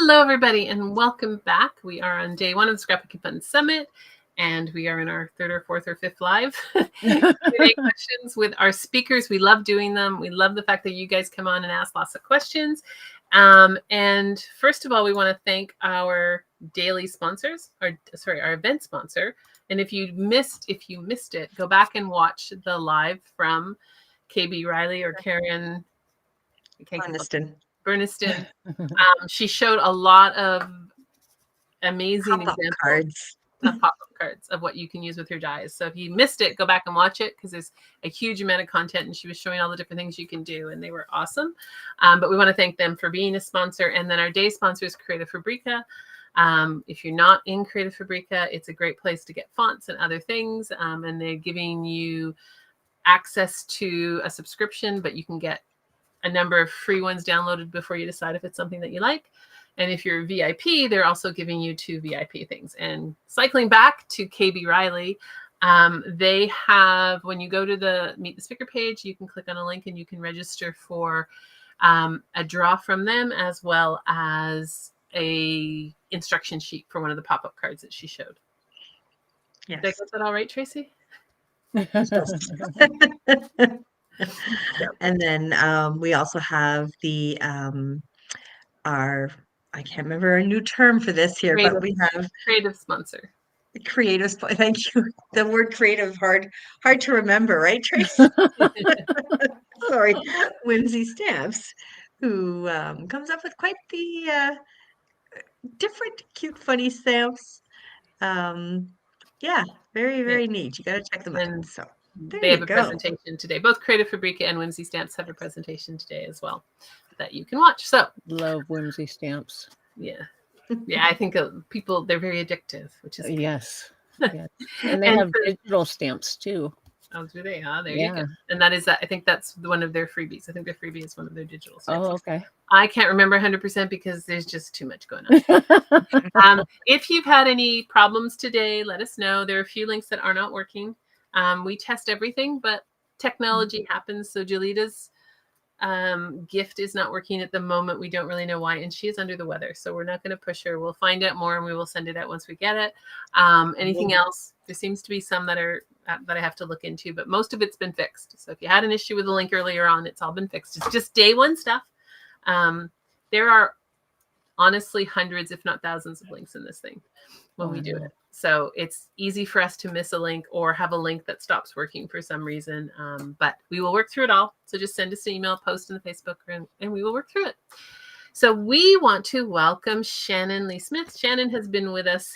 Hello, everybody, and welcome back. We are on day 1 of the Scrapbooking Fun Summit, and we are in our 3rd or 4th or 5th live Q&A questions with our speakers. We love doing them. We love the fact that you guys come on and ask lots of questions. And first of all, we want to thank our daily sponsors, our event sponsor. And if you missed it, go back and watch the live from KB Riley or Karen Berniston. She showed a lot of amazing examples of pop-up cards of what you can use with your dies. So if you missed it, go back and watch it because there's a huge amount of content, and she was showing all the different things you can do, and they were awesome. But we want to thank them for being a sponsor. And then our day sponsor is Creative Fabrica. If you're not in Creative Fabrica, it's a great place to get fonts and other things. And they're giving you access to a subscription, but you can get a number of free ones downloaded before you decide if it's something that you like. And if you're VIP, they're also giving you 2 VIP things. And cycling back to KB Riley, they have, when you go to the Meet the Speaker page, you can click on a link and you can register for a draw from them, as well as a instruction sheet for one of the pop-up cards that she showed. Yes. Did I get that all right, Tracy? And then we also have the I can't remember a new term for this here, but we have creative sponsor. Creative, thank you. The word creative, hard to remember, right, Trace? Sorry, Whimsy Stamps, who comes up with quite the different, cute, funny stamps. Yeah, very neat. You got to check them out. So they have a presentation today. Both Creative Fabrica and Whimsy Stamps have a presentation today as well that you can watch. So love Whimsy Stamps. Yeah, I think people, they're very addictive, which is yes. And they have digital stamps too. Oh, do they? There you go. And that is I think that's one of their freebies. I think their freebie is one of their digital stamps. Oh, okay. I can't remember 100% because there's just too much going on. If you've had any problems today, let us know. There are a few links that are not working. We test everything, but technology happens. So Julita's gift is not working at the moment. We don't really know why, and she is under the weather, so we're not going to push her. We'll find out more and we will send it out once we get it. Anything else? There seems to be some that I have to look into, but most of it's been fixed. So if you had an issue with the link earlier on, it's all been fixed. It's just day 1 stuff. There are honestly hundreds, if not thousands, of links in this thing when we do it. So it's easy for us to miss a link or have a link that stops working for some reason. But we will work through it all. So just send us an email, post in the Facebook, and we will work through it. So we want to welcome Shannon Lee Smith. Shannon has been with us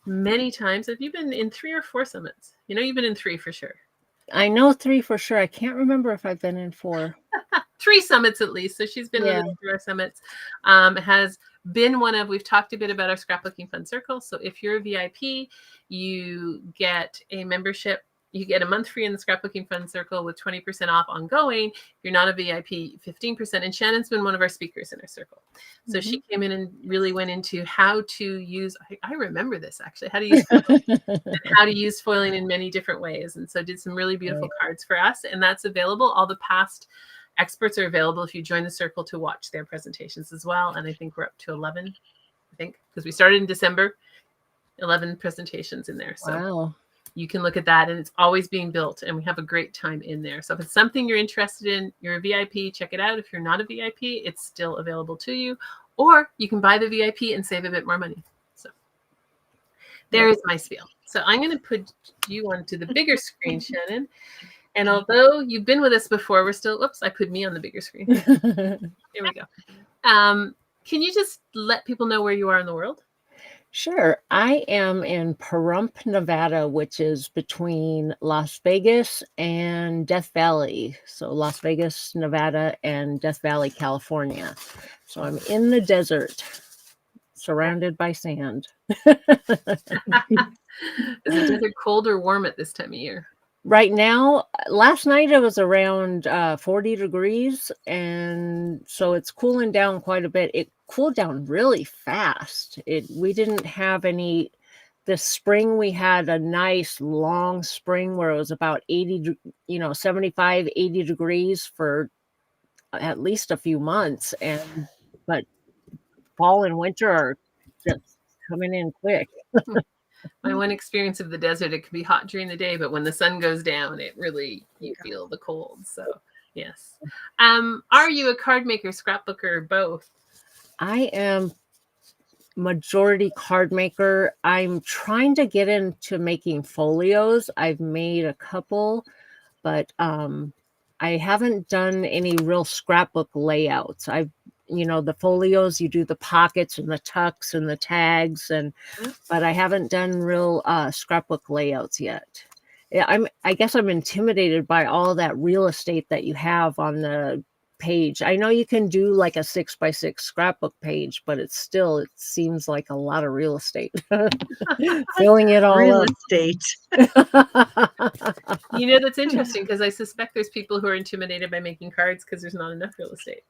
many times. Have you been in 3 or 4 summits? You know, you've been in 3 for sure. I know 3 for sure. I can't remember if I've been in 4. 3 summits at least. So she's been with us through our summits. Has been we've talked a bit about our Scrapbooking Fun Circle. So if you're a VIP, you get a membership. You get a month free in the Scrapbooking Fun Circle with 20% off ongoing. If you're not a VIP, 15%. And Shannon's been one of our speakers in our circle. So she came in and really went into how to use, I remember this actually, how to use foiling and how to use foiling in many different ways. And so did some really beautiful cards for us. And that's available. All the past experts are available if you join the circle to watch their presentations as well. And I think we're up to 11, because we started in December, 11 presentations in there. So you can look at that, and it's always being built, and we have a great time in there. So if it's something you're interested in, you're a VIP, check it out. If you're not a VIP, it's still available to you, or you can buy the VIP and save a bit more money. So there is my spiel. So I'm going to put you onto the bigger screen, Shannon. And although you've been with us before, we're still, whoops, I put me on the bigger screen. Here we go. Can you just let people know where you are in the world? Sure. I am in Pahrump, Nevada, which is between Las Vegas and Death Valley. So Las Vegas, Nevada, and Death Valley, California. So I'm in the desert, surrounded by sand. Is the desert cold or warm at this time of year? Right now, last night it was around 40 degrees, and so it's cooling down quite a bit. It cooled down really fast. We didn't have this spring we had a nice long spring where it was about 75, 80 degrees for at least a few months. But fall and winter are just coming in quick. My one experience of the desert, it can be hot during the day, but when the sun goes down, it really, you feel the cold. So yes. Are you a card maker, scrapbooker, or both? I am majority card maker. I'm trying to get into making folios. I've made a couple, but I haven't done any real scrapbook layouts. The folios, you do the pockets and the tucks and the tags, but I haven't done real scrapbook layouts yet. I guess I'm intimidated by all that real estate that you have on the page. I know you can do like a 6x6 scrapbook page, but it seems like a lot of real estate. Filling it all real up. estate. That's interesting because I suspect there's people who are intimidated by making cards because there's not enough real estate.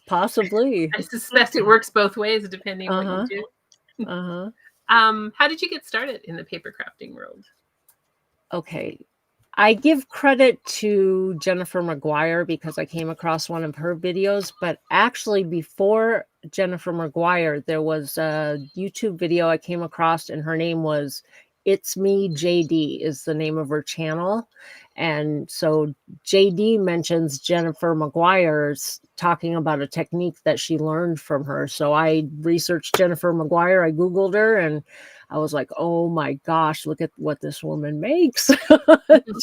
Possibly. I suspect it works both ways depending on what you do. How did you get started in the paper crafting world? Okay. I give credit to Jennifer McGuire because I came across one of her videos, but actually before Jennifer McGuire, there was a YouTube video I came across and her name was It's Me JD is the name of her channel. And so JD mentions Jennifer McGuire's talking about a technique that she learned from her. So I researched Jennifer McGuire, I Googled her, and I was like, oh my gosh, look at what this woman makes.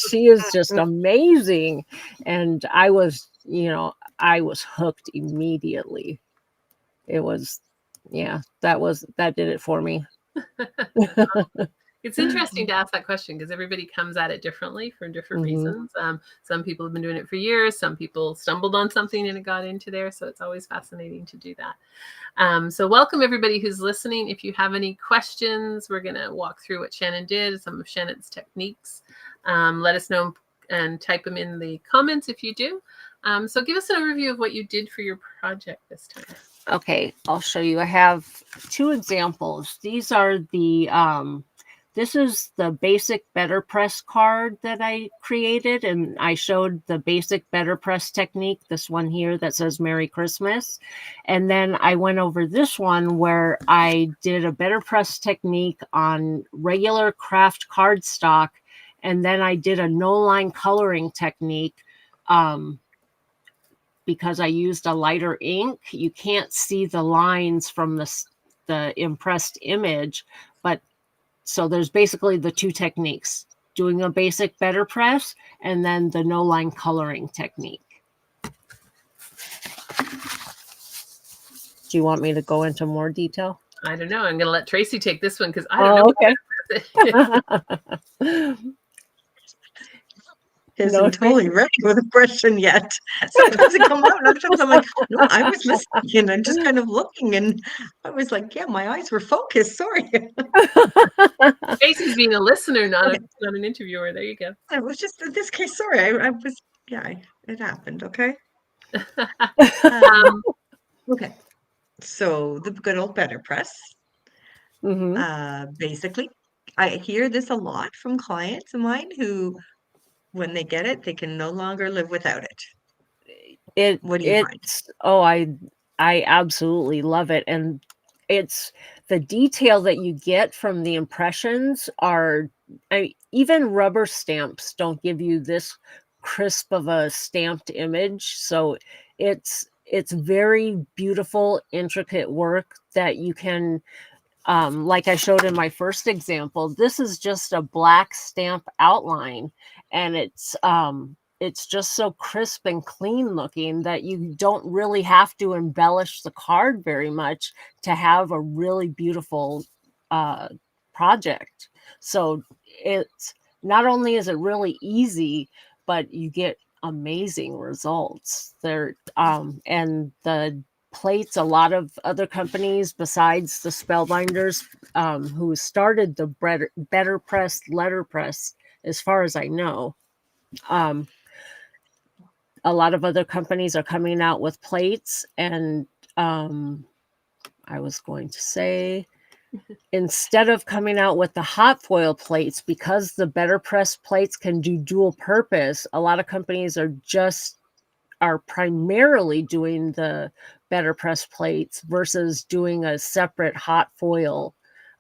She is just amazing. And I was hooked immediately. It was, that did it for me. It's interesting to ask that question because everybody comes at it differently for different reasons. Some people have been doing it for years. Some people stumbled on something and it got into there. So it's always fascinating to do that. So welcome everybody who's listening. If you have any questions, we're going to walk through what Shannon did, some of Shannon's techniques. Let us know and type them in the comments if you do. So give us an overview of what you did for your project this time. Okay, I'll show you. I have two examples. These are this is the basic Betterpress card that I created, and I showed the basic Betterpress technique, this one here that says Merry Christmas. And then I went over this one where I did a Betterpress technique on regular craft cardstock, and then I did a no-line coloring technique because I used a lighter ink. You can't see the lines from the impressed image, but so there's basically the two techniques, doing a basic Betterpress and then the no-line coloring technique. Do you want me to go into more detail? I don't know. I'm going to let Tracy take this one because I don't know. Okay. Isn't totally ready with a question yet. Sometimes it comes out, and other times I'm like, no, I was listening and I'm just kind of looking, and I was like, yeah, my eyes were focused. Sorry. Tracy's being a listener, not an interviewer. There you go. It was just in this case. Sorry, I was. Yeah, it happened. Okay. Okay. So the good old Betterpress. Basically, I hear this a lot from clients of mine who, when they get it, they can no longer live without it. What do you find? Oh, I absolutely love it. And it's the detail that you get from the impressions even rubber stamps don't give you this crisp of a stamped image. So it's very beautiful, intricate work that you can, like I showed in my first example, this is just a black stamp outline, and it's just so crisp and clean looking that you don't really have to embellish the card very much to have a really beautiful project. So it's not only is it really easy, but you get amazing results there. And the plates, a lot of other companies besides the Spellbinders who started the Betterpress letterpress, as far as I know, a lot of other companies are coming out with plates. And I was going to say, instead of coming out with the hot foil plates, because the Betterpress plates can do dual purpose, a lot of companies are primarily doing the Betterpress plates versus doing a separate hot foil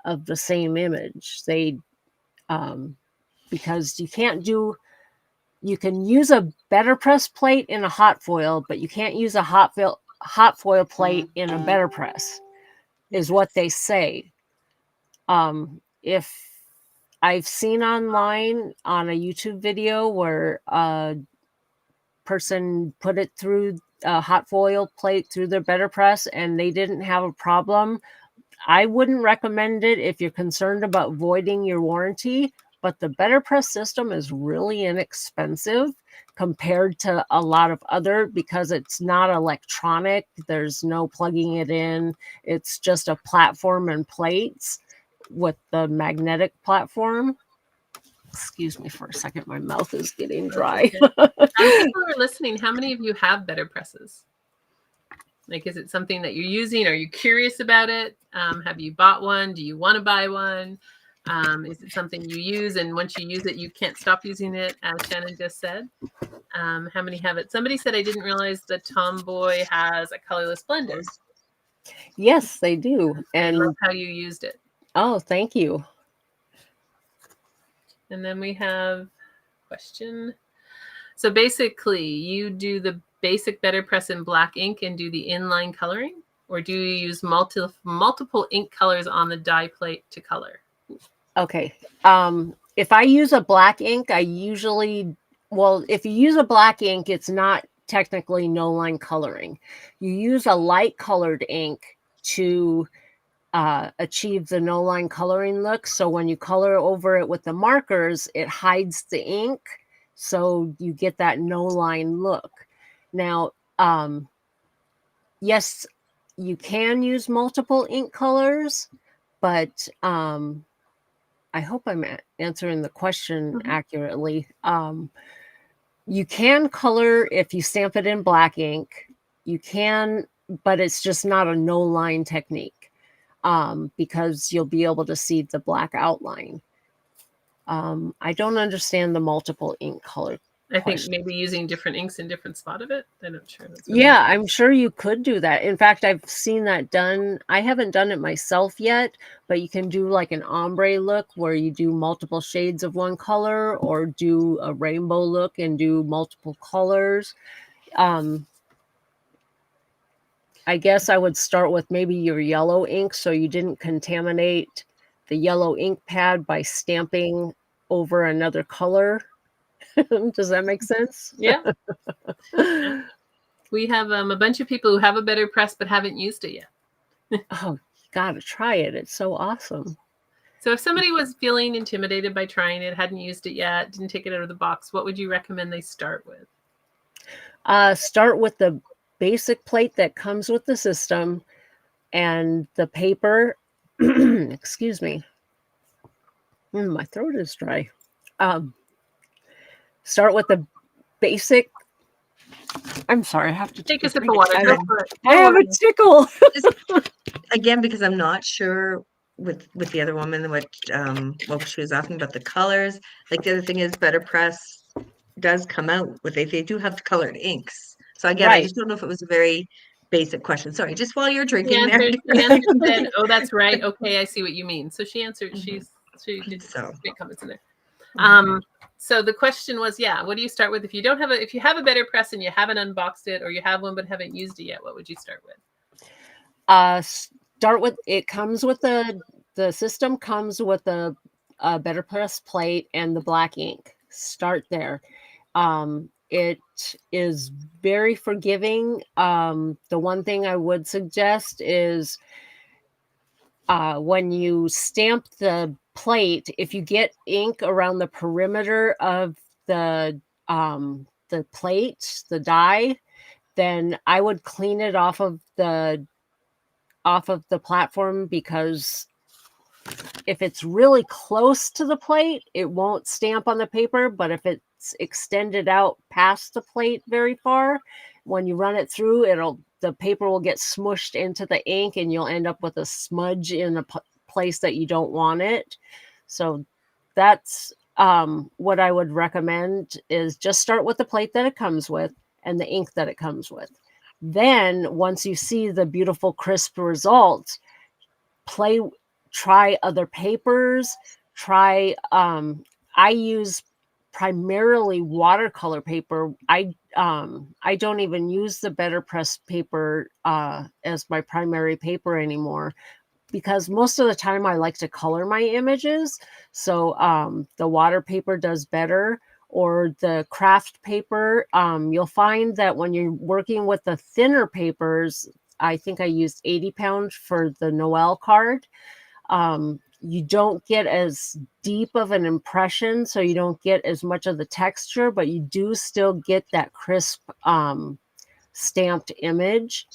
of the same image. They, because you can use a Betterpress plate in a hot foil, but you can't use a hot foil plate in a Betterpress, is what they say. If I've seen online on a YouTube video where a person put it through a hot foil plate through their Betterpress and they didn't have a problem, I wouldn't recommend it if you're concerned about voiding your warranty. But the Betterpress system is really inexpensive compared to a lot of other, because it's not electronic. There's no plugging it in. It's just a platform and plates with the magnetic platform. Excuse me for a second. My mouth is getting dry. People who are listening, how many of you have Betterpresses? Like, is it something that you're using? Are you curious about it? Have you bought one? Do you want to buy one? Is it something you use, and once you use it, you can't stop using it, as Shannon just said? How many have it? Somebody said, I didn't realize the Tomboy has a colorless blender. Yes, they do. And I love how you used it. Oh, thank you. And then we have a question. So basically, you do the basic Betterpress in black ink and do the inline coloring? Or do you use multiple ink colors on the die plate to color? Okay. If I use a black ink, if you use a black ink, it's not technically no line coloring. You use a light colored ink to achieve the no line coloring look. So when you color over it with the markers, it hides the ink, so you get that no line look. Now, yes, you can use multiple ink colors, but I hope I'm answering the question accurately. You can color if you stamp it in black ink. You can, but it's just not a no line technique, because you'll be able to see the black outline. I don't understand the multiple ink color. I think maybe using different inks in different spot of it. I'm not sure. Yeah, I'm sure you could do that. In fact, I've seen that done. I haven't done it myself yet, but you can do like an ombre look where you do multiple shades of one color, or do a rainbow look and do multiple colors. I guess I would start with maybe your yellow ink, so you didn't contaminate the yellow ink pad by stamping over another color. Does that make sense? Yeah. We have a bunch of people who have a Betterpress but haven't used it yet. Oh, gotta try it. It's so awesome. So if somebody was feeling intimidated by trying it, hadn't used it yet, didn't take it out of the box, what would you recommend they start with? Start with the basic plate that comes with the system and the paper. Excuse me. My throat is dry. Start with the basic. I'm sorry, I have to take a sip of water. I have a tickle. Again, because I'm not sure with the other woman what she was asking about the colors. Like, the other thing is, Betterpress does come out with they do have colored inks. So again, I just don't know if it was a very basic question. Sorry, just while you're drinking there. She answered said, oh, that's right. Okay, I see what you mean. So she answered. She did great comments in there. So the question was, what do you start with if you don't have if you have a Betterpress and you haven't unboxed it, or you have one but haven't used it yet? What would you start with? Start with, it comes with the system comes with a Betterpress plate and the black ink. Start there. It is very forgiving. The one thing I would suggest is when you stamp the plate, if you get ink around the perimeter of the plate, the die, then I would clean it off of the platform, because if it's really close to the plate, it won't stamp on the paper. But if it's extended out past the plate very far, when you run it through, the paper will get smushed into the ink, and you'll end up with a smudge in a place that you don't want it. So that's what I would recommend, is just start with the plate that it comes with and the ink that it comes with. Then once you see the beautiful crisp results, try other papers, I use primarily watercolor paper. I don't even use the Betterpress paper as my primary paper anymore, because most of the time I like to color my images. So the water paper does better, or the craft paper. You'll find that when you're working with the thinner papers, I think I used 80 pound for the Noel card. You don't get as deep of an impression, so you don't get as much of the texture, but you do still get that crisp stamped image.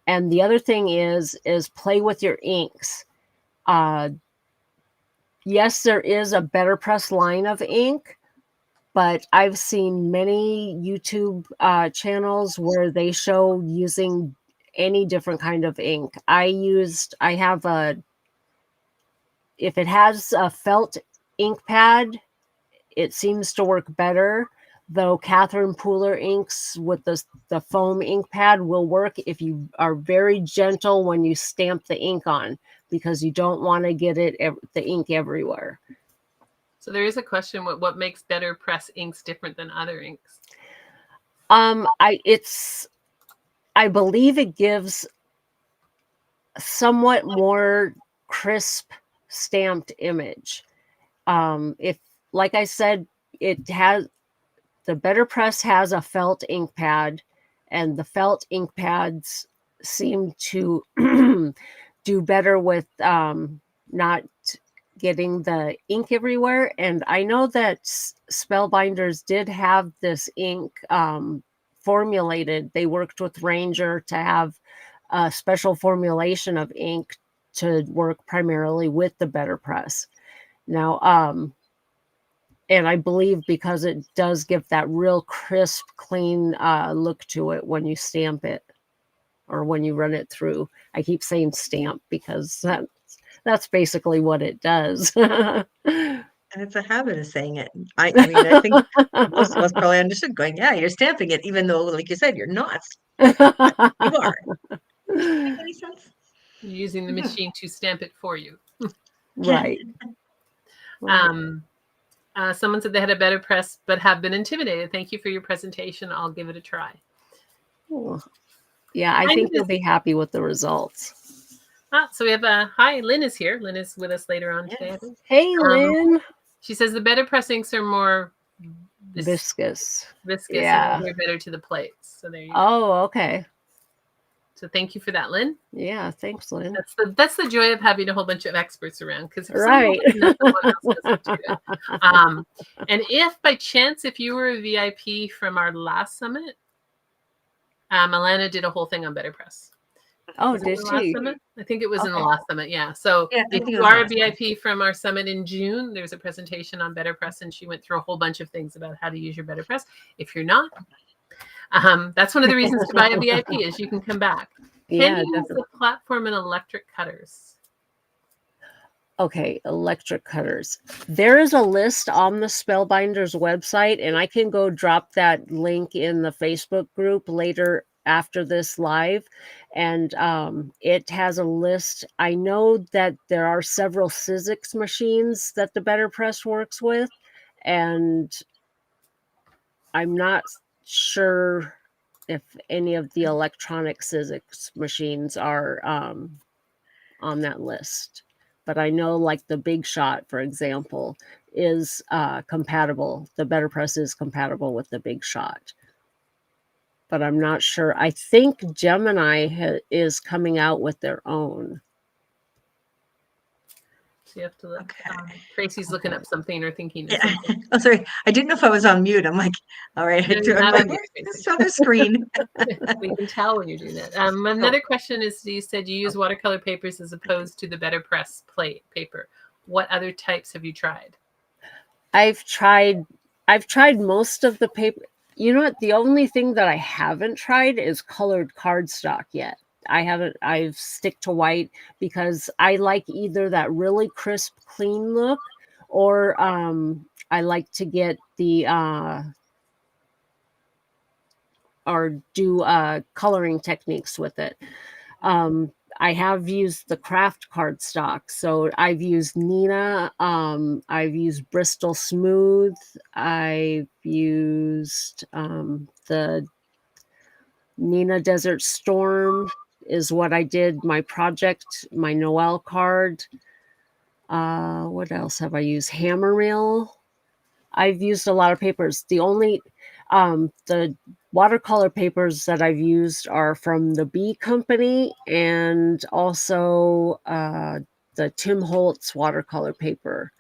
And the other thing is play with your inks. Yes, there is a Betterpress line of ink, but I've seen many YouTube channels where they show using any different kind of ink. If it has a felt ink pad, it seems to work better, though Catherine Pooler inks with the foam ink pad will work if you are very gentle when you stamp the ink on, because you don't want to get the ink everywhere. So there is a question: what makes Betterpress inks different than other inks? I believe it gives somewhat more crisp stamped image. If, like I said, the Betterpress has a felt ink pad, and the felt ink pads seem to do better with not getting the ink everywhere. And I know that Spellbinders did have this ink formulated. They worked with Ranger to have a special formulation of ink to work primarily with the Betterpress. Now, and I believe because it does give that real crisp, clean look to it when you stamp it or when you run it through. I keep saying stamp because that's basically what it does. And it's a habit of saying it. I mean, I think most of us probably understood going, yeah, you're stamping it, even though, like you said, you're not. You are. Does that make any sense? You're using the machine to stamp it for you. Right. Someone said they had a Betterpress but have been intimidated. Thank you for your presentation. I'll give it a try. Cool. Yeah, I think you'll be happy with the results. So we have hi, Lynn is here. Lynn is with us later on today, I think. Hey, Lynn. She says the Betterpress inks are more viscous. Yeah. And they're better to the plates. So there you go. Oh, okay. So thank you for that, Lynn. Yeah, thanks, Lynn. That's the joy of having a whole bunch of experts around, because right. Someone else doesn't do it. And if by chance, if you were a VIP from our last summit, Alana did a whole thing on Betterpress. Oh, did she? I think it was in the last summit. Yeah. So if you are a VIP from our summit in June, there's a presentation on Betterpress, and she went through a whole bunch of things about how to use your Betterpress. If you're not, that's one of the reasons to buy a VIP is you can come back. Can you use the platform and electric cutters? Okay, electric cutters. There is a list on the Spellbinders website, and I can go drop that link in the Facebook group later after this live. And it has a list. I know that there are several Sizzix machines that the Betterpress works with, and I'm not sure if any of the electronic Sizzix machines are on that list. But I know, like the Big Shot, for example, is compatible. The Betterpress is compatible with the Big Shot. But I'm not sure. I think Gemini is coming out with their own. So you have to look. Tracy's looking up something or thinking of something. Oh, sorry. I didn't know if I was on mute. I'm like, all right. It's on the screen. We can tell when you're doing that. Another question is, you said you use watercolor papers as opposed to the Betterpress plate paper. What other types have you tried? I've tried most of the paper. You know what? The only thing that I haven't tried is colored cardstock yet. I've stick to white because I like either that really crisp, clean look, or I like to get the or do coloring techniques with it. I have used the craft cardstock. So I've used Nina. I've used Bristol Smooth. I've used the Nina Desert Storm is what I did my project, my Noel card. What else have I used? Hammermill. I've used a lot of papers. The watercolor papers that I've used are from the B Company and also the Tim Holtz watercolor paper.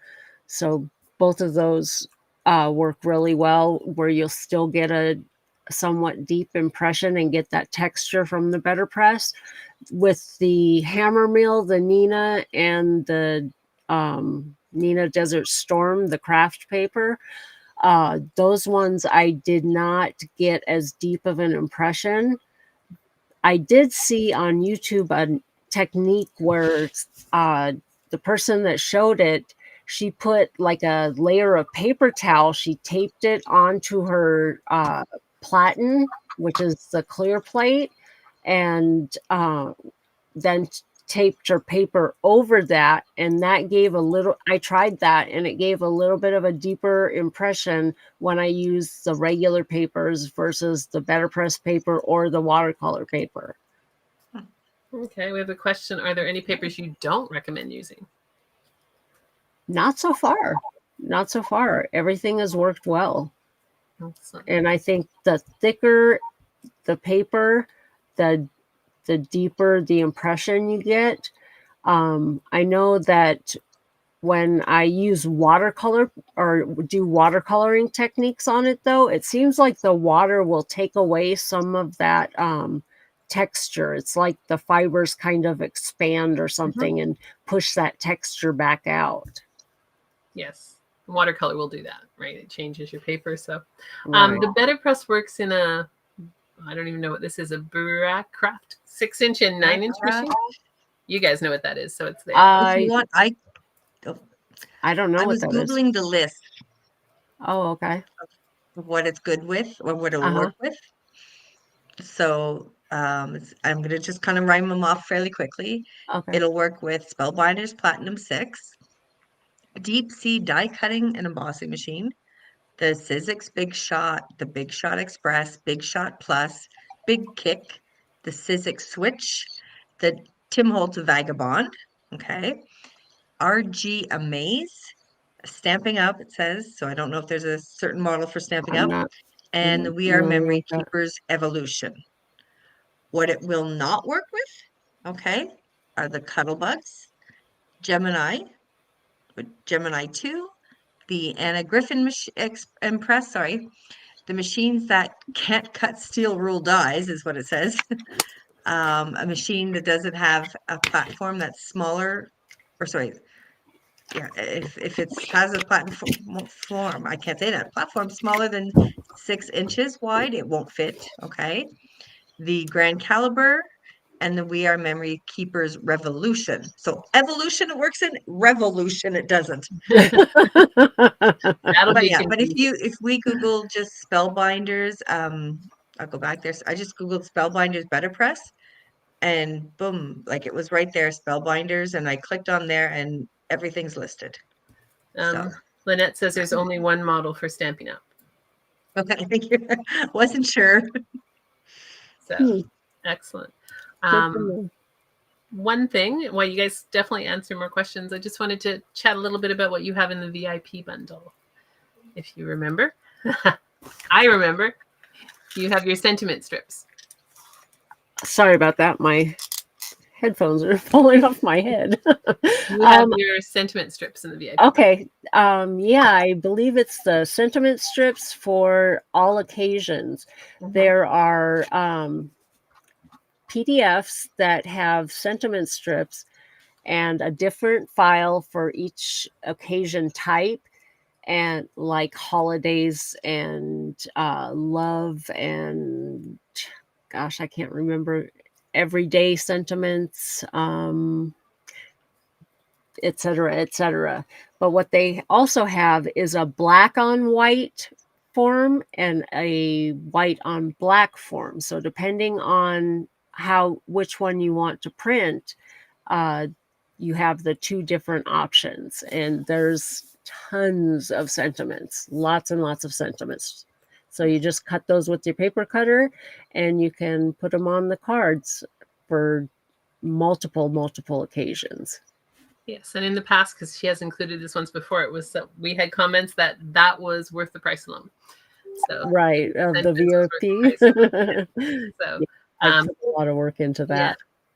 So both of those work really well, where you'll still get a somewhat deep impression and get that texture from the Betterpress. With the Hammermill, the Nina, and the Nina Desert Storm, the craft paper, those ones I did not get as deep of an impression. I did see on YouTube a technique where the person that showed it, she put like a layer of paper towel, she taped it onto her platen, which is the clear plate, and then taped her paper over that, and that gave a little, I tried that and it gave a little bit of a deeper impression when I used the regular papers versus the Betterpress paper or the watercolor paper. Okay, we have a question. Are there any papers you don't recommend using? Not so far. Not so far. Everything has worked well. Excellent. And I think the thicker the paper, the deeper the impression you get. I know that when I use watercolor or do watercoloring techniques on it, though, it seems like the water will take away some of that texture. It's like the fibers kind of expand or something and push that texture back out. Yes. Watercolor will do that, right? It changes your paper. So Right. the Betterpress works in a, I don't even know what this is, a Craft 6-inch and 9-inch machine. You guys know what that is, so it's there. If you want, I don't know I what was that Googling is. the list Oh, okay. of what it's good with or what it'll work with. So I'm going to just kind of rhyme them off fairly quickly. Okay. It'll work with Spellbinders Platinum 6, Deep Sea Die Cutting and Embossing Machine, the Sizzix Big Shot, the Big Shot Express, Big Shot Plus, Big Kick, the Sizzix Switch, the Tim Holtz Vagabond, okay, RG Amaze, Stamping Up, it says, so I don't know if there's a certain model for Stamping I'm Up, not and the We Are familiar Memory with that. Keepers Evolution. What it will not work with, okay, are the Cuddlebugs, Gemini 2, the Anna Griffin Impress, the machines that can't cut steel rule dies is what it says. A machine that doesn't have a platform that's smaller, or sorry, yeah, if it has a platform, I can't say that, platform smaller than 6 inches wide, it won't fit, okay? The Grand Caliber and the We Are Memory Keepers Revolution. So evolution it works in, revolution it doesn't. That'll But be yeah, but confusing. if we Google just Spellbinders, I'll go back there. I just Googled Spellbinders Betterpress and boom, like it was right there, Spellbinders, and I clicked on there and everything's listed. So Lynette says there's only one model for Stamping Up. okay, thank you. Wasn't sure. So excellent. One thing, well, you guys definitely answer more questions. I just wanted to chat a little bit about what you have in the VIP bundle. If you remember, I remember, you have your sentiment strips. Sorry about that. My headphones are falling off my head. You have your sentiment strips in the VIP. Okay. Yeah, I believe it's the sentiment strips for all occasions. There are PDFs that have sentiment strips and a different file for each occasion type, and like holidays and love and gosh, I can't remember, everyday sentiments, etc., etc. But what they also have is a black on white form and a white on black form. So depending on which one you want to print, you have the two different options, and there's tons of sentiments, lots and lots of sentiments. So you just cut those with your paper cutter, and you can put them on the cards for multiple occasions. Yes, and in the past, because she has included this once before, it was that we had comments that was worth the price alone. So right, the VIP. So yeah, I put a lot of work into that. Yeah.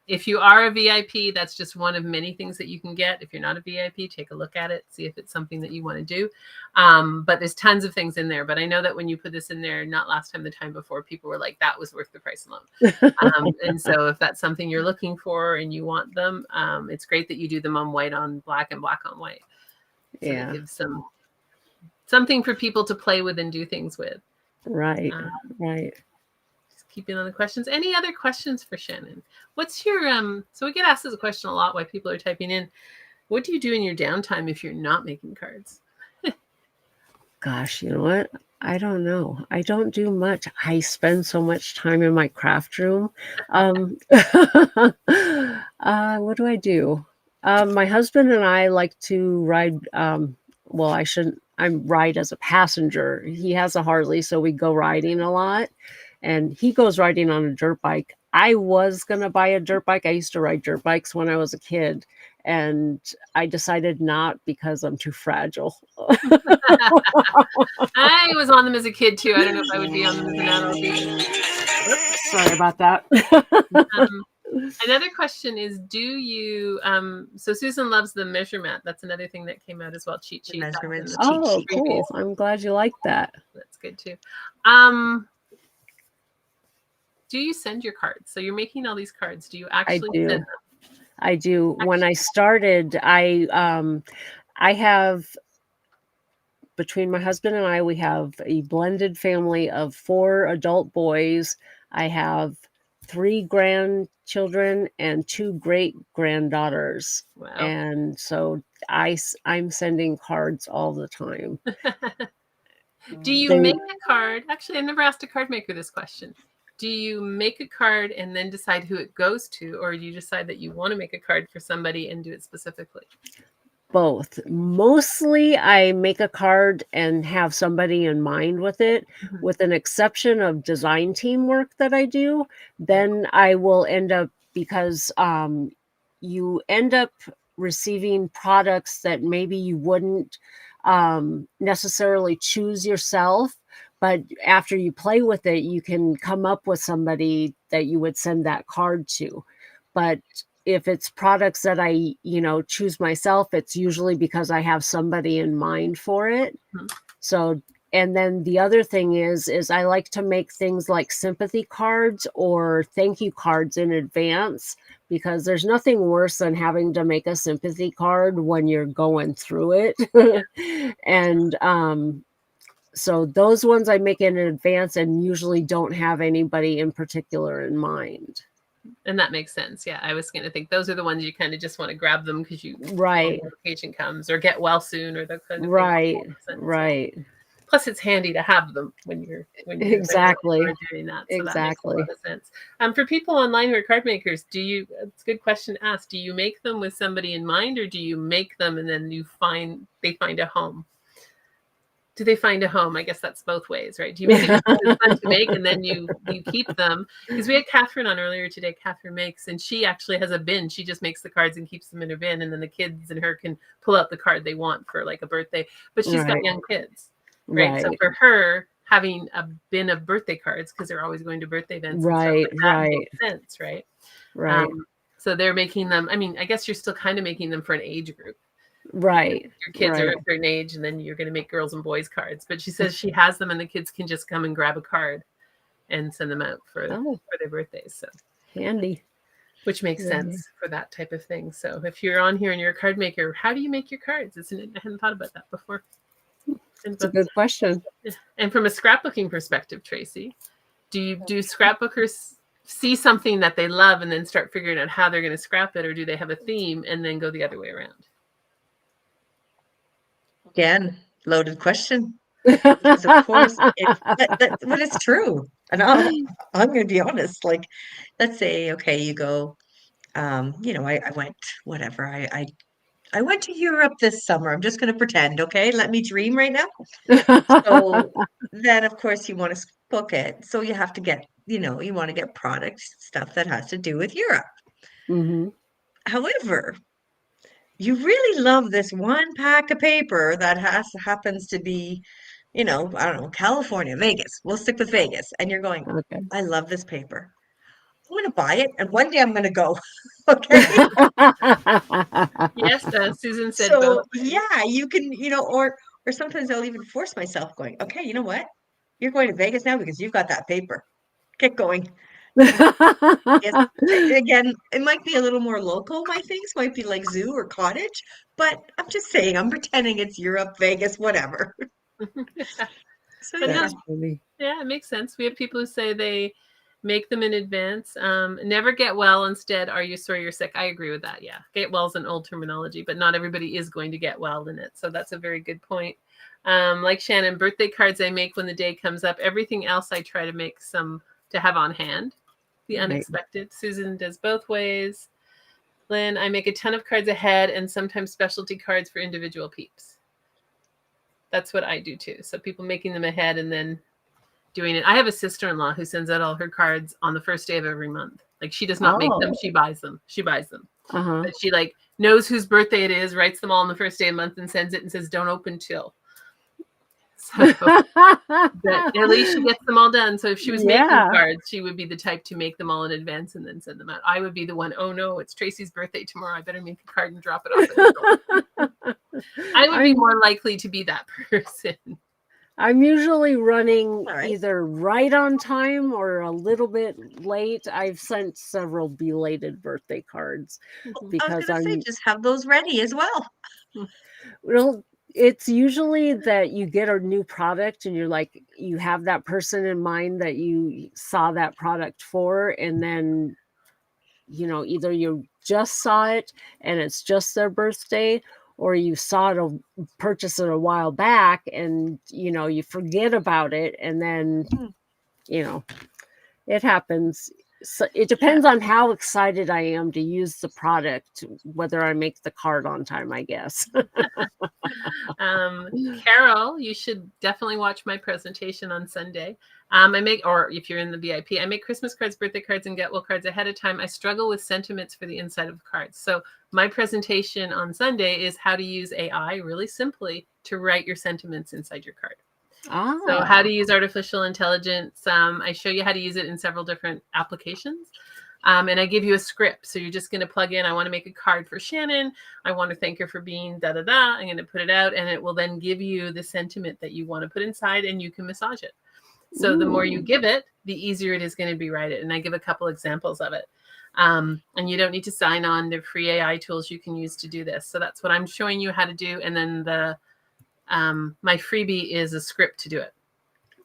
If you are a VIP, that's just one of many things that you can get. If you're not a VIP, take a look at it, see if it's something that you want to do. But there's tons of things in there. But I know that when you put this in there, not last time, the time before, people were like, that was worth the price alone. And so if that's something you're looking for and you want them, it's great that you do them on white on black and black on white. So it gives something for people to play with and do things with. Right, right. Keeping on the questions. Any other questions for Shannon? What's your so we get asked this question a lot why people are typing in. What do you do in your downtime if you're not making cards? Gosh, you know what? I don't know. I don't do much. I spend so much time in my craft room. What do I do? My husband and I like to ride. Well, I ride as a passenger. He has a Harley, so we go riding a lot. And he goes riding on a dirt bike. I was going to buy a dirt bike. I used to ride dirt bikes when I was a kid, and I decided not because I'm too fragile. I was on them as a kid too. I don't know if I would be on them as an adult either. Sorry about that. Another question is, do you so Susan loves the measurement. That's another thing that came out as well. Cheat sheet. Oh, cool. I'm glad you like that. That's good too. Do you send your cards? So you're making all these cards. Do you actually send them? I do. When I started, I have, between my husband and I, we have a blended family of 4 adult boys. I have 3 grandchildren and 2 great granddaughters. Wow. And so I'm sending cards all the time. Do you make a card? Actually, I never asked a card maker this question. Do you make a card and then decide who it goes to, or do you decide that you want to make a card for somebody and do it specifically? Both. Mostly I make a card and have somebody in mind with it, with an exception of design team work that I do. Then I will end up, because you end up receiving products that maybe you wouldn't necessarily choose yourself. But after you play with it, you can come up with somebody that you would send that card to. But if it's products that I, choose myself, it's usually because I have somebody in mind for it. So, and then the other thing is I like to make things like sympathy cards or thank you cards in advance, because there's nothing worse than having to make a sympathy card when you're going through it. And, so those ones I make in advance and usually don't have anybody in particular in mind. And that makes sense. Yeah, I was going to think those are the ones you kind of just want to grab them because you right notification comes or get well soon or that kind of right thing. Right. Plus, it's handy to have them when you're exactly doing that. So exactly. That makes a lot of sense. For people online who are card makers, it's a good question to ask. Do you make them with somebody in mind, or do you make them and then they find a home? Do they find a home? I guess that's both ways, right? Do you make it fun to make and then you keep them? Because we had Catherine on earlier today. Catherine makes, and she actually has a bin. She just makes the cards and keeps them in her bin, and then the kids and her can pull out the card they want for like a birthday. But she's got young kids, right? So for her, having a bin of birthday cards, because they're always going to birthday events, right? Makes sense, right? Right. So they're making them. I mean, I guess you're still kind of making them for an age group. Right. Your kids are a certain age, and then you're going to make girls and boys cards. But she says she has them, and the kids can just come and grab a card and send them out for their birthdays. So handy. Which makes sense for that type of thing. So if you're on here and you're a card maker, how do you make your cards? I hadn't thought about that before. It's a good question. And from a scrapbooking perspective, Tracy, do scrapbookers see something that they love and then start figuring out how they're going to scrap it, or do they have a theme and then go the other way around? Again, loaded question. because of course, but it's true. And I'm going to be honest. Like, let's say, okay, you go, I went, whatever. I went to Europe this summer. I'm just going to pretend, okay? Let me dream right now. So then, of course, you want to book it. So you have to get, you want to get product stuff that has to do with Europe. Mm-hmm. However, you really love this one pack of paper that happens to be, I don't know, California, Vegas. We'll stick with Vegas. And you're going, Okay. I love this paper. I'm going to buy it, and one day I'm going to go. Okay. Yes, Susan said So both. yeah, you can, or sometimes I'll even force myself going, okay, you know what? You're going to Vegas now because you've got that paper. Get going. Yes. Again, it might be a little more local. My things might be like zoo or cottage, but I'm just saying, I'm pretending it's Europe, Vegas, whatever. So But yeah, That's funny. yeah, it makes sense. We have people who say they make them in advance. Never get well. Instead, are you sore you're sick? I agree with that. Yeah. Get well is an old terminology, but not everybody is going to get well in it. So that's a very good point. Like Shannon, birthday cards I make when the day comes up. Everything else I try to make some to have on hand. The unexpected. Susan does both ways. Lynn, I make a ton of cards ahead and sometimes specialty cards for individual peeps. That's what I do too. So people making them ahead and then doing it. I have a sister-in-law who sends out all her cards on the first day of every month. Like she does not make them, she buys them. She buys them. Uh-huh. But she like knows whose birthday it is, writes them all on the first day of the month and sends it and says, don't open till. So but at least she gets them all done. So if she was making cards, she would be the type to make them all in advance and then send them out. I would be the one, oh no, it's Tracy's birthday tomorrow. I better make a card and drop it off. I would be more likely to be that person. I'm usually running either right on time or a little bit late. I've sent several belated birthday cards because I was going to say, just have those ready as well. Well, it's usually that you get a new product and you're like, you have that person in mind that you saw that product for, and then, either you just saw it and it's just their birthday, or you saw it, purchase it a while back and, you forget about it. And then, it happens. So it depends on how excited I am to use the product, whether I make the card on time, I guess. Carol, you should definitely watch my presentation on Sunday. Or if you're in the VIP, I make Christmas cards, birthday cards, and get well cards ahead of time. I struggle with sentiments for the inside of cards. So my presentation on Sunday is how to use AI really simply to write your sentiments inside your card. So how to use artificial intelligence. I show you how to use it in several different applications. And I give you a script. So you're just going to plug in, I want to make a card for Shannon. I want to thank her for being da-da-da. I'm going to put it out and it will then give you the sentiment that you want to put inside and you can massage it. So the more you give it, the easier it is going to be write it. And I give a couple examples of it. And you don't need to sign on. They're free AI tools you can use to do this. So that's what I'm showing you how to do. And then my freebie is a script to do it.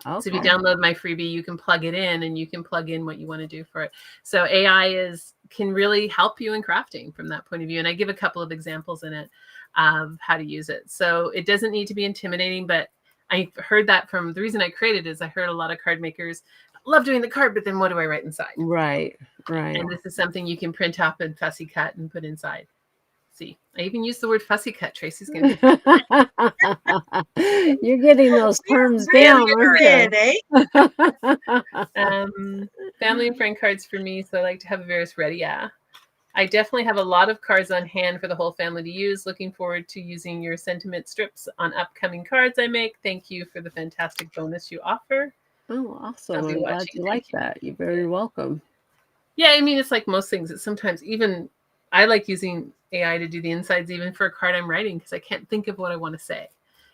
Okay. So if you download my freebie, you can plug it in and you can plug in what you want to do for it. So AI can really help you in crafting from that point of view. And I give a couple of examples in it of how to use it. So it doesn't need to be intimidating, but I heard that from the reason I created is I heard a lot of card makers love doing the card, but then what do I write inside? Right. And this is something you can print up and fussy cut and put inside. See, I even used the word fussy cut. Tracy's going to You're getting those terms down, aren't you? Family and friend cards for me, so I like to have various ready. Yeah, I definitely have a lot of cards on hand for the whole family to use. Looking forward to using your sentiment strips on upcoming cards I make. Thank you for the fantastic bonus you offer. Oh, awesome. I'm glad you like that. You're very welcome. Yeah, I mean, it's like most things. It's sometimes even I like using AI to do the insides even for a card I'm writing because I can't think of what I want to say.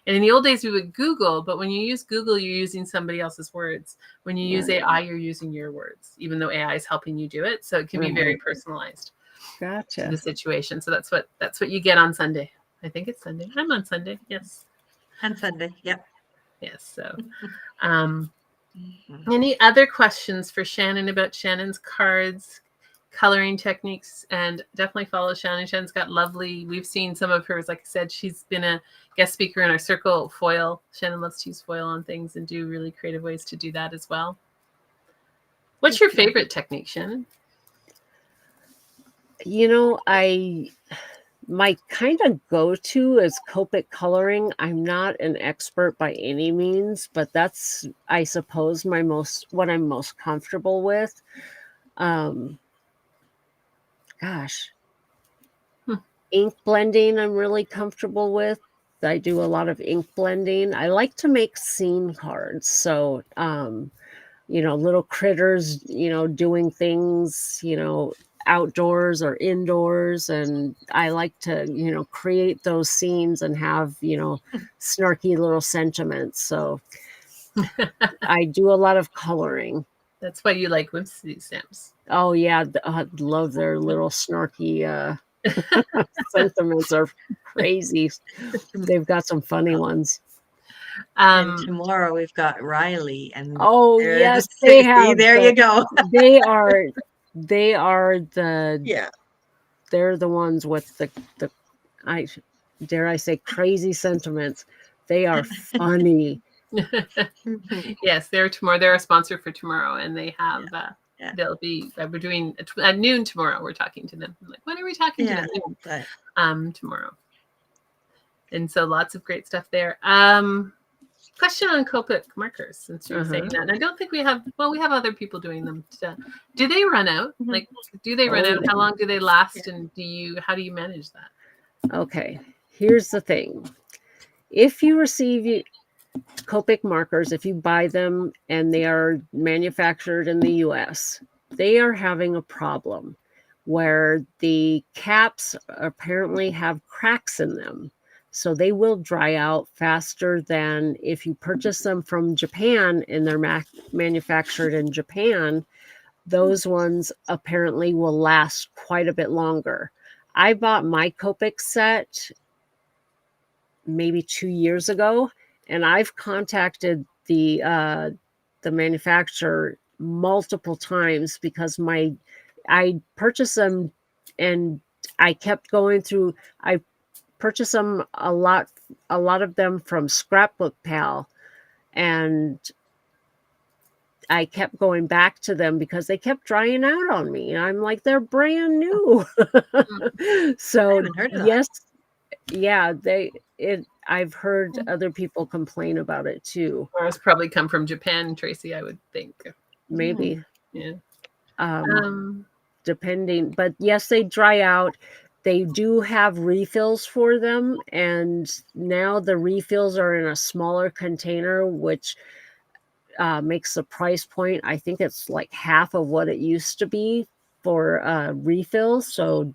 And in the old days, we would Google, but when you use Google, you're using somebody else's words. When you use AI, you're using your words, even though AI is helping you do it. So it can be very personalized to the situation. So that's what you get on Sunday. I think it's Sunday. I'm on Sunday. Yes. On Sunday. Yep. Yes. So any other questions for Shannon about Shannon's cards? coloring techniques, and definitely follow Shannon. Shannon's got lovely, we've seen some of hers. Like I said, she's been a guest speaker in our circle foil. Shannon loves to use foil on things and do really creative ways to do that as well. What's your favorite technique, Shannon? You know, my kind of go-to is Copic coloring. I'm not an expert by any means, but that's, I suppose, what I'm most comfortable with. Gosh, ink blending I'm really comfortable with. I do a lot of ink blending. I like to make scene cards. So, you know, little critters, you know, doing things, you know, outdoors or indoors. And I like to, you know, create those scenes and have, you know, snarky little sentiments. So I do a lot of coloring. That's why you like whimsy stamps. Oh yeah, I love their little snarky sentiments are crazy. They've got some funny ones. And tomorrow we've got Riley, and oh yes, they have. There you go. they are the yeah. They're the ones with the dare I say crazy sentiments. They are funny. Yes, they're tomorrow. They're a sponsor for tomorrow, and they have. They'll be. We're doing at noon tomorrow. We're talking to them. I'm like, when are we talking to them? Tomorrow. And so lots of great stuff there. Question on Copic markers, since you're saying that. And I don't think we have. Well, we have other people doing them. Do they run out? Like, do they run out? How long do they last? And how do you manage that? Okay, here's the thing. If you receive Copic markers, if you buy them and they are manufactured in the US, they are having a problem where the caps apparently have cracks in them. So they will dry out faster than if you purchase them from Japan and they're manufactured in Japan. Those ones apparently will last quite a bit longer. I bought my Copic set maybe 2 years ago, and I've contacted the manufacturer multiple times because I purchased them and I kept going through. I purchased them a lot of them from Scrapbook Pal, and I kept going back to them because they kept drying out on me. And I'm like, they're brand new. So yes, yeah, I've heard other people complain about it too. Or it's probably come from Japan, Tracy, I would think. Maybe. Yeah. Depending, but yes, they dry out. They do have refills for them, and now the refills are in a smaller container, which makes the price point, I think it's like half of what it used to be for refills. So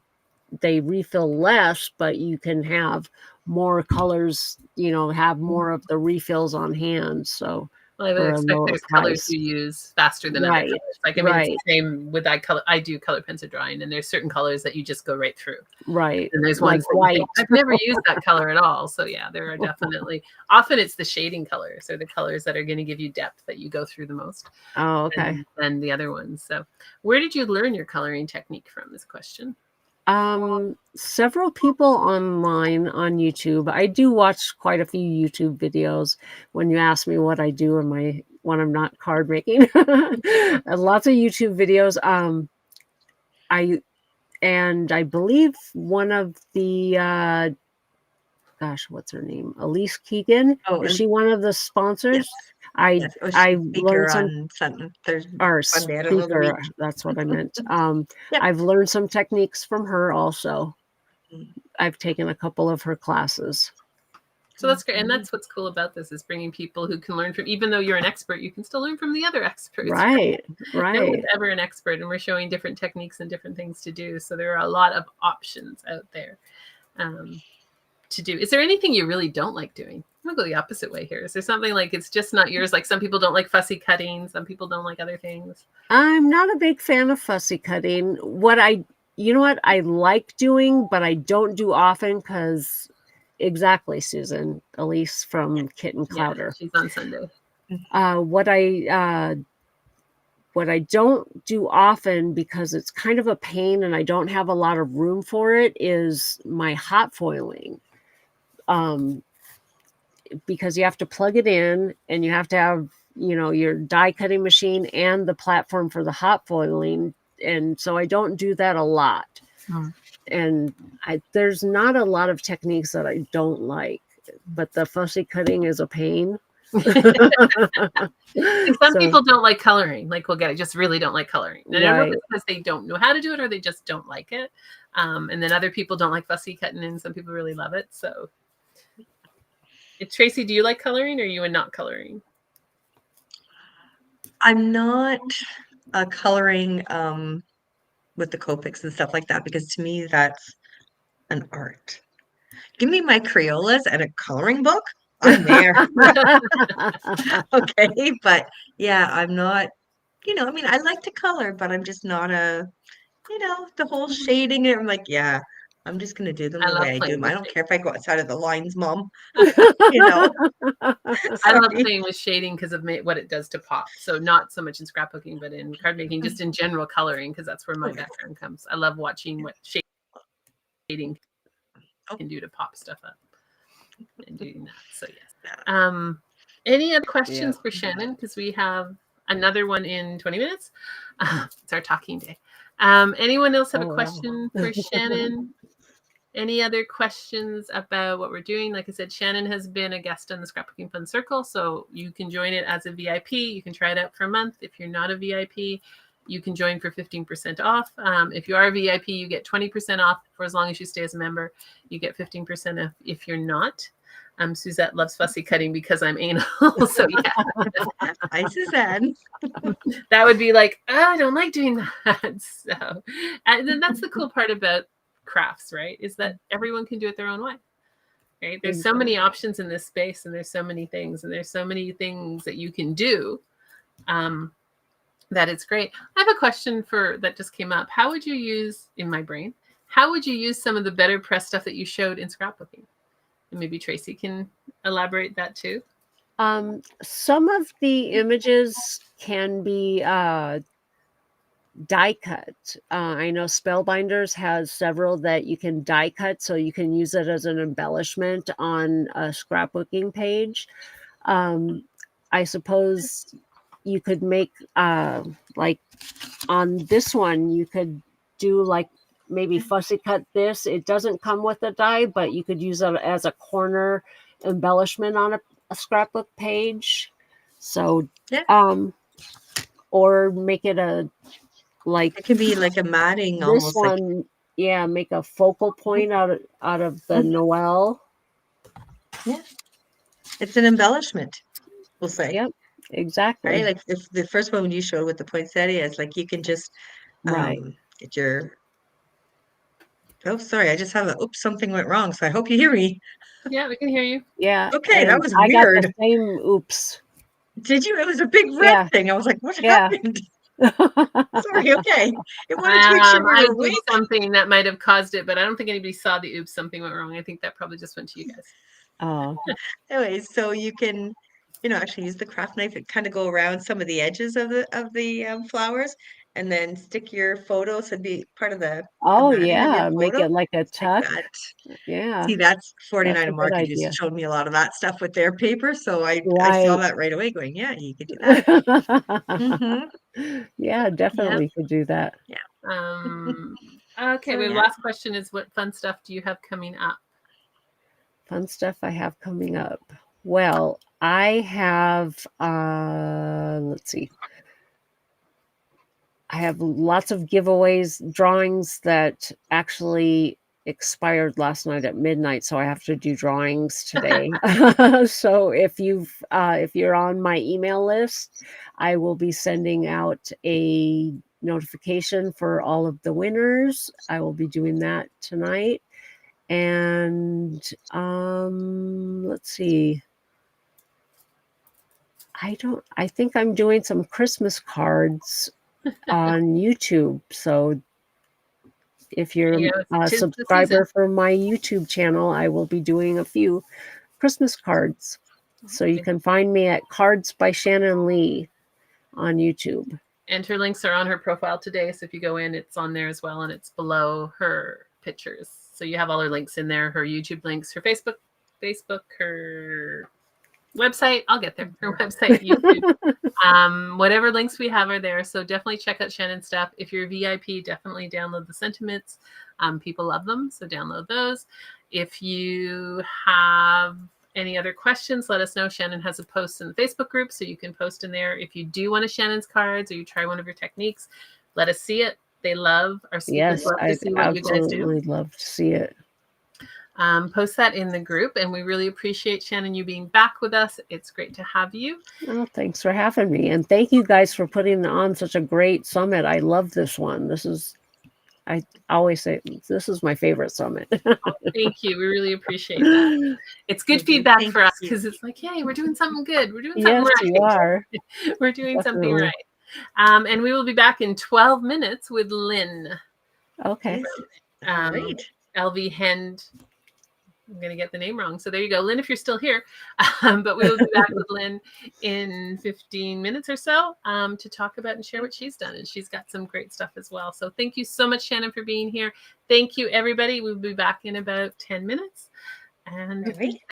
they refill less, but you can have more colors, you know, have more of the refills on hand. So well, I would expect there's colors you use faster than other colors. Like, I mean, it's the same with that color. I do color pencil drawing, and there's certain colors that you just go right through. Right. And there's ones like white. I've never used that color at all. So yeah, there are definitely, often it's the shading colors or the colors that are going to give you depth that you go through the most. Oh, okay. And the other ones. So where did you learn your coloring technique from, is a question. Several people online on YouTube. I do watch quite a few YouTube videos when you ask me what I do when I'm not card making. Lots of YouTube videos. I believe one of the gosh, what's her name? Elise Keegan. Oh, is she one of the sponsors? Yes. I learned some speaker. That's what I meant. I've learned some techniques from her also. I've taken a couple of her classes. So that's great. And that's what's cool about this, is bringing people who can learn from, even though you're an expert, you can still learn from the other experts. Right. No one's ever an expert, and we're showing different techniques and different things to do. So there are a lot of options out there to do. Is there anything you really don't like doing? I'm gonna go the opposite way here. Is there something like it's just not yours? Like some people don't like fussy cutting, some people don't like other things. I'm not a big fan of fussy cutting. You know what I like doing, but I don't do often because exactly, Susan, Elise from Kit and Clouder. Yeah, she's on Sunday. What I what I don't do often, because it's kind of a pain and I don't have a lot of room for it, is my hot foiling. Because you have to plug it in and you have to have, your die cutting machine and the platform for the hot foiling. And so I don't do that a lot. And there's not a lot of techniques that I don't like, but the fussy cutting is a pain. Some people don't like coloring. Like, we'll get it, just really don't like coloring. And I don't know if it's because they don't know how to do it or they just don't like it. And then other people don't like fussy cutting, and some people really love it. So, Tracy, do you like coloring, or are you a not coloring? I'm not coloring with the Copics and stuff like that, because to me that's an art. Give me my Crayolas and a coloring book, I'm there. Okay, but yeah, I'm not, I mean, I like to color, but I'm just not the whole shading it. I'm like, yeah, I'm just gonna do them the way I do them. I don't care if I go outside of the lines, Mom. I love playing with shading because of what it does to pop. So not so much in scrapbooking, but in card making, just in general coloring, because that's where my background comes. I love watching what shading can do to pop stuff up and doing that. So yes. Any other questions for Shannon? Because we have another one in 20 minutes. It's our talking day. Anyone else have a question for Shannon? Any other questions about what we're doing? Like I said, Shannon has been a guest on the Scrapbooking Fun Circle, so you can join it as a VIP. You can try it out for a month. If you're not a VIP, you can join for 15% off. If you are a VIP, you get 20% off for as long as you stay as a member. You get 15% off if you're not. Suzette loves fussy cutting because I'm anal. So yeah. Hi, Suzanne. That would be like, I don't like doing that. So, and then that's the cool part about crafts, right? Is that everyone can do it their own way. Right? There's so many options in this space, and there's so many things, and there's so many things that you can do. That it's great. I have a question that just came up. How would you use, in my brain, how would you use some of the Betterpress stuff that you showed in scrapbooking? And maybe Tracy can elaborate that too. Some of the images can be die cut. I know Spellbinders has several that you can die cut, so you can use it as an embellishment on a scrapbooking page. I suppose you could make like on this one, you could do like maybe fussy cut this. It doesn't come with a die, but you could use it as a corner embellishment on a scrapbook page. So or make it it could be like a matting this almost. One, make a focal point out of the Noel. Yeah, it's an embellishment, we'll say. Yep, exactly. Right, like if the first one you showed with the poinsettia, it's like you can just get your. Oh, sorry, I just have something went wrong, so I hope you hear me. Yeah, we can hear you. Yeah. Okay, that was weird. I got the same oops. Did you? It was a big red thing. I was like, what happened? Sorry, okay. It wanted to make sure we were awake. Something that might have caused it, but I don't think anybody saw the oops, something went wrong. I think that probably just went to you guys. Oh. Anyways, so you can, actually use the craft knife and kind of go around some of the edges of the flowers, and then stick your photo. So it'd be part of the make it like a tuck. Like yeah. See, that's 49 and Market just showed me a lot of that stuff with their paper, so I saw that right away going, yeah, you could do that. Yeah, definitely could do that. Yeah. Okay, the last question is, what fun stuff do you have coming up? Fun stuff I have coming up. Well, I have let's see. I have lots of giveaways, drawings that actually expired last night at midnight, so I have to do drawings today. So if you're on my email list, I will be sending out a notification for all of the winners. I will be doing that tonight. And let's see. I think I'm doing some Christmas cards on YouTube. So if you're a subscriber for my YouTube channel, I will be doing a few Christmas cards. So you can find me at Cards by Shannon Lee on YouTube. And her links are on her profile today. So if you go in, it's on there as well. And it's below her pictures. So you have all her links in there, her YouTube links, her Facebook, her website. I'll get there. Her website, YouTube. Whatever links we have are there. So definitely check out Shannon's stuff. If you're a VIP, definitely download the sentiments. People love them. So download those. If you have any other questions, let us know. Shannon has a post in the Facebook group, so you can post in there. If you do want a Shannon's cards or you try one of her techniques, let us see it. They love our speakers. Yes, love to see what you guys do. absolutely love to see it. Post that in the group, and we really appreciate, Shannon, you being back with us. It's great to have you. Well, thanks for having me, and thank you guys for putting on such a great summit. I love this one. I always say this is my favorite summit. Thank you. We really appreciate that. It's good feedback for us because it's like, yay, we're doing something good. We're doing something right. You are. We're doing something right. And we will be back in 12 minutes with Lynn. Okay. Great. LV Hend. I'm going to get the name wrong. So there you go, Lynn, if you're still here. But we will be back with Lynn in 15 minutes or so to talk about and share what she's done. And she's got some great stuff as well. So thank you so much, Shannon, for being here. Thank you, everybody. We'll be back in about 10 minutes. And